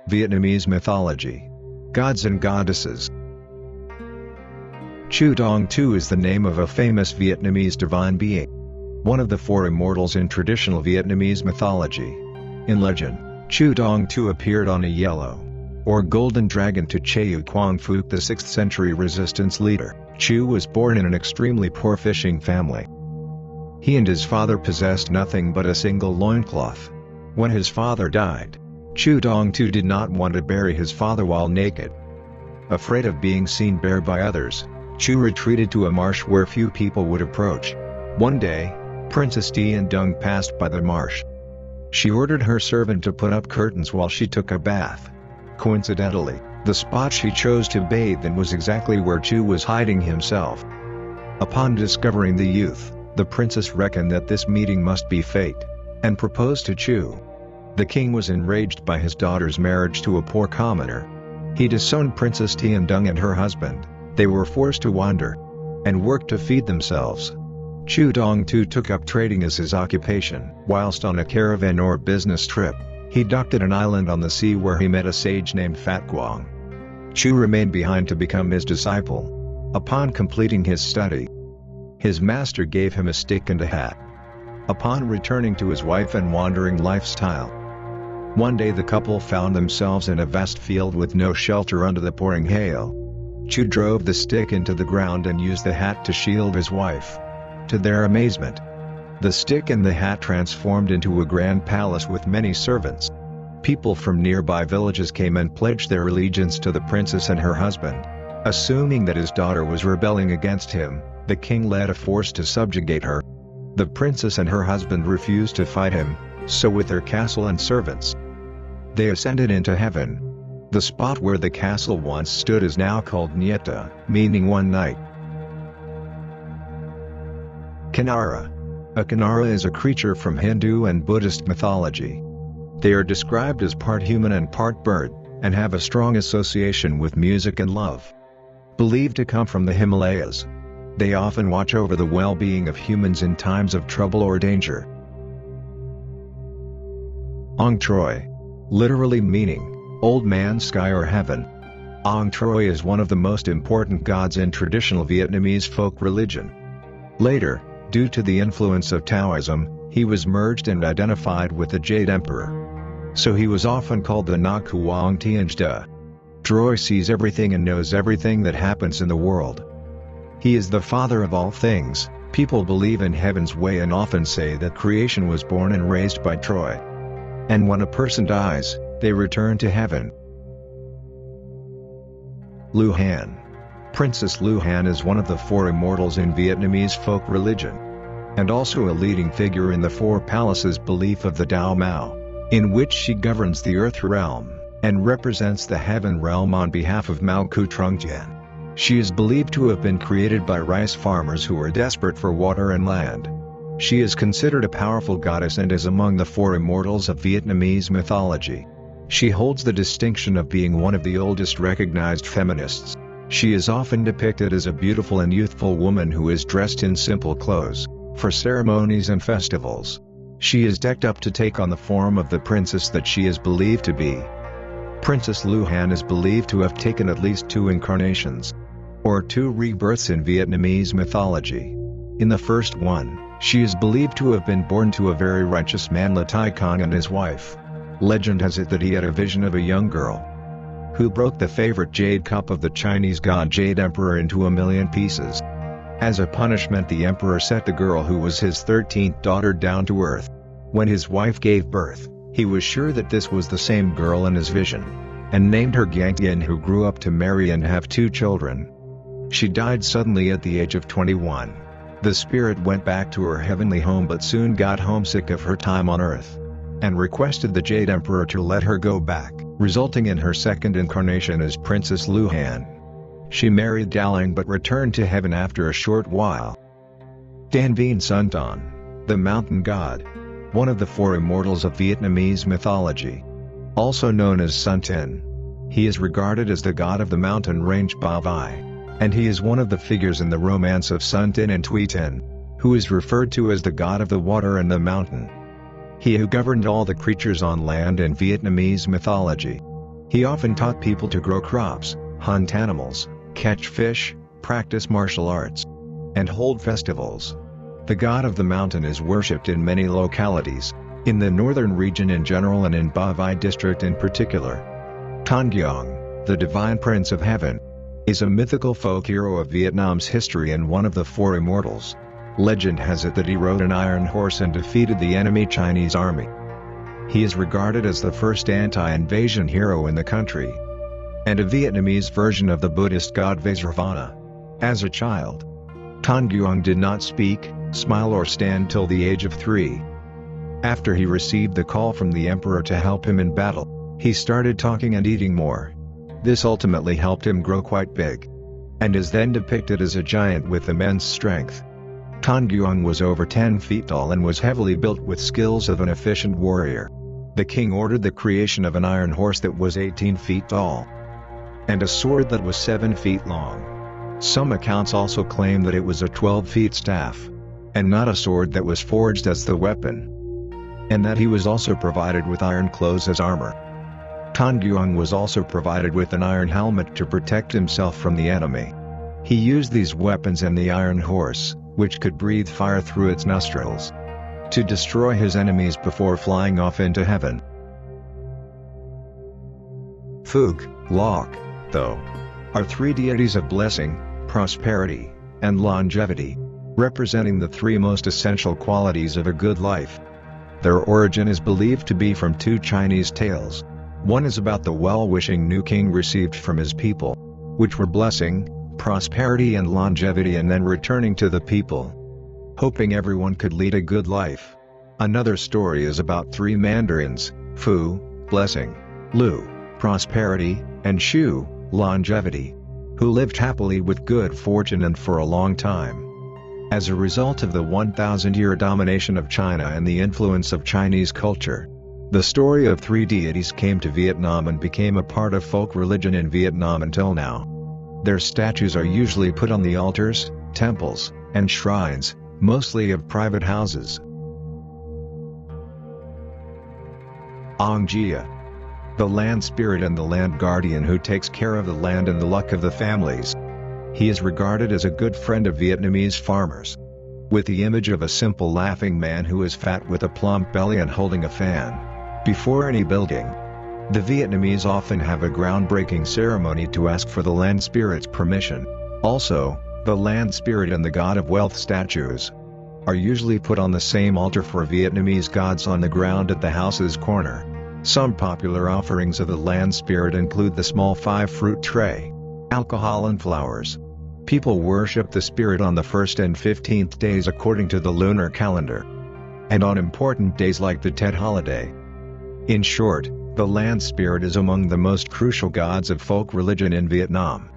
Vietnamese mythology. Gods and goddesses. Chuong Tu is the name of a famous Vietnamese divine being. One of the four immortals in traditional Vietnamese mythology. In legend, Chuong Tu appeared on a yellow or golden dragon to Cheu Quang Phuc, the 6th century resistance leader. Chu was born in an extremely poor fishing family. He and his father possessed nothing but a single loincloth. When his father died, Chuong Tu did not want to bury his father while naked. Afraid of being seen bare by others, Chu retreated to a marsh where few people would approach. One day, Princess Tien Dung passed by the marsh. She ordered her servant to put up curtains while she took a bath. Coincidentally, the spot she chose to bathe in was exactly where Chu was hiding himself. Upon discovering the youth, the princess reckoned that this meeting must be fate, and proposed to Chu. The king was enraged by his daughter's marriage to a poor commoner. He disowned Princess Tien Dung and her husband. They were forced to wander and work to feed themselves. Chuong Tu took up trading as his occupation. Whilst on a caravan or business trip, he docked at an island on the sea where he met a sage named Fat Quang. Chu remained behind to become his disciple. Upon completing his study, his master gave him a stick and a hat. Upon returning to his wife and wandering lifestyle, one day the couple found themselves in a vast field with no shelter under the pouring hail. Chu drove the stick into the ground and used the hat to shield his wife. To their amazement, the stick and the hat transformed into a grand palace with many servants. People from nearby villages came and pledged their allegiance to the princess and her husband. Assuming that his daughter was rebelling against him, the king led a force to subjugate her. The princess and her husband refused to fight him, so with their castle and servants, they ascended into heaven. The spot where the castle once stood is now called Nyeta, meaning one night. Canara. A Canara is a creature from Hindu and Buddhist mythology. They are described as part human and part bird, and have a strong association with music and love. Believed to come from the Himalayas, they often watch over the well-being of humans in times of trouble or danger. Ong Troi. Literally meaning Old Man Sky or Heaven. Ong Troi is one of the most important gods in traditional Vietnamese folk religion. Later, due to the influence of Taoism, he was merged and identified with the Jade Emperor. So he was often called the Na Kuang Tianj De. Troi sees everything and knows everything that happens in the world. He is the father of all things. People believe in heaven's way and often say that creation was born and raised by Troi. And when a person dies, they return to heaven. Luhan. Princess Luhan is one of the four immortals in Vietnamese folk religion, and also a leading figure in the Four Palaces belief of the Dao Mao, in which she governs the earth realm, and represents the heaven realm on behalf of Mao Ku Trung Tien. She is believed to have been created by rice farmers who were desperate for water and land. She is considered a powerful goddess and is among the four immortals of Vietnamese mythology. She holds the distinction of being one of the oldest recognized feminists. She is often depicted as a beautiful and youthful woman who is dressed in simple clothes for ceremonies and festivals. She is decked up to take on the form of the princess that she is believed to be. Princess Luhan is believed to have taken at least 2 incarnations, or 2 rebirths in Vietnamese mythology. In the first one, she is believed to have been born to a very righteous man La Tai Kong and his wife. Legend has it that he had a vision of a young girl who broke the favorite jade cup of the Chinese god Jade Emperor into 1,000,000 pieces. As a punishment, the emperor set the girl, who was his 13th daughter, down to earth. When his wife gave birth, he was sure that this was the same girl in his vision, and named her Giang Tien, who grew up to marry and have 2 children. She died suddenly at the age of 21. The spirit went back to her heavenly home but soon got homesick of her time on earth, and requested the Jade Emperor to let her go back, resulting in her second incarnation as Princess Luhan. She married Dalang but returned to heaven after a short while. Dan Vien Son Ton, the mountain god. One of the 4 immortals of Vietnamese mythology. Also known as Sun Tin. He is regarded as the god of the mountain range Ba Vai, and he is one of the figures in the romance of Sun Tin and Tui Tin, who is referred to as the god of the water and the mountain. He who governed all the creatures on land in Vietnamese mythology. He often taught people to grow crops, hunt animals, catch fish, practice martial arts, and hold festivals. The god of the mountain is worshipped in many localities, in the northern region in general and in Ba Vai district in particular. Tangyong, the divine prince of heaven, is a mythical folk hero of Vietnam's history and one of the four immortals. Legend has it that he rode an iron horse and defeated the enemy Chinese army. He is regarded as the first anti-invasion hero in the country, and a Vietnamese version of the Buddhist god Vajravana. As a child, Tangyong did not speak, smile or stand till the age of 3. After he received the call from the emperor to help him in battle, he started talking and eating more. This ultimately helped him grow quite big, and is then depicted as a giant with immense strength. Tangyong was over 10 feet tall and was heavily built with skills of an efficient warrior. The king ordered the creation of an iron horse that was 18 feet tall, and a sword that was 7 feet long. Some accounts also claim that it was a 12 feet staff, and not a sword that was forged as the weapon, and that he was also provided with iron clothes as armor. Tangyong was also provided with an iron helmet to protect himself from the enemy. He used these weapons and the iron horse, which could breathe fire through its nostrils, to destroy his enemies before flying off into heaven. Fuk Lo, though, are three deities of blessing, prosperity, and longevity, representing the three most essential qualities of a good life. Their origin is believed to be from two Chinese tales. One is about the well-wishing new king received from his people, which were blessing, prosperity and longevity, and then returning to the people, hoping everyone could lead a good life. Another story is about three mandarins, Fu, blessing, Lu, prosperity, and Shu, longevity, who lived happily with good fortune and for a long time. As a result of the 1,000-year domination of China and the influence of Chinese culture, the story of three deities came to Vietnam and became a part of folk religion in Vietnam until now. Their statues are usually put on the altars, temples, and shrines, mostly of private houses. Ong Gia, the land spirit and the land guardian who takes care of the land and the luck of the families. He is regarded as a good friend of Vietnamese farmers. With the image of a simple laughing man who is fat with a plump belly and holding a fan. Before any building, the Vietnamese often have a groundbreaking ceremony to ask for the land spirit's permission. Also, the land spirit and the god of wealth statues are usually put on the same altar for Vietnamese gods on the ground at the house's corner. Some popular offerings of the land spirit include the small 5-fruit tray, alcohol and flowers. People worship the spirit on the 1st and 15th days according to the lunar calendar, and on important days like the Tet holiday. In short, the land spirit is among the most crucial gods of folk religion in Vietnam.